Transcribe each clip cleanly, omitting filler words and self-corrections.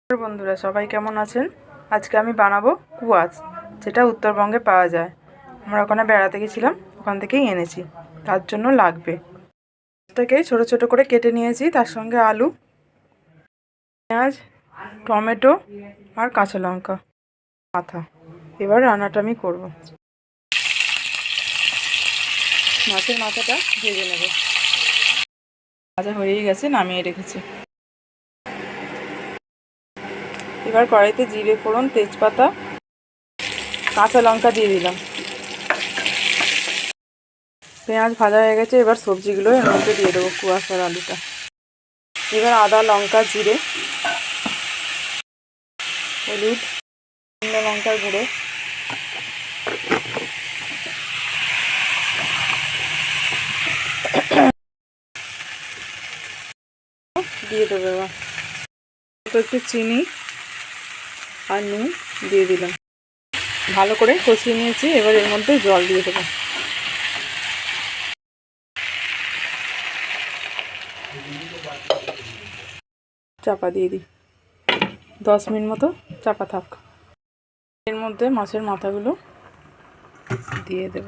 বন্ধুরা সবাই কেমন আছেন? আজকে আমি বানাবো কুয়াশ, যেটা উত্তরবঙ্গে পাওয়া যায়। আমরা ওখানে বেড়াতে গেছিলাম, ওখান থেকেই এনেছি। তার জন্য লাগবে থেকে ছোট ছোট করে কেটে নিয়েছি, তার সঙ্গে আলু, পেঁয়াজ, টমেটো আর কাঁচা লঙ্কা মাথা। এবার রান্নাটা আমি করব। মাছের মাথাটা ভেজে নেব। ভাজা হয়েই গেছে, নামিয়ে রেখেছি। এবার কড়াইতে জিরে ফোড়ন, তেজপাতা, কাঁচা লঙ্কা দিয়ে দিলাম। পেঁয়াজ ভাজা হয়ে গেছে, এবার সবজিগুলো এর মধ্যে দিয়ে দেবো, কুয়াশার আলুটা। এবার আদা, লঙ্কা, জিরে, হলুদ, শুকনো লঙ্কার গুঁড়ো, দিয়ে দেবো। এবার একটু চিনি আর নুন দিয়ে দিলাম, ভালো করে কষিয়ে নিয়েছি। এবার এর মধ্যে জল দিয়ে দেবো। চাপা দিয়ে দিই, 10 মিনিট মতো চাপা থাক। এর মধ্যে মাছের মাথাগুলো দিয়ে দেব,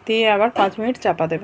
দিয়ে আবার 5 মিনিট চাপা দেব।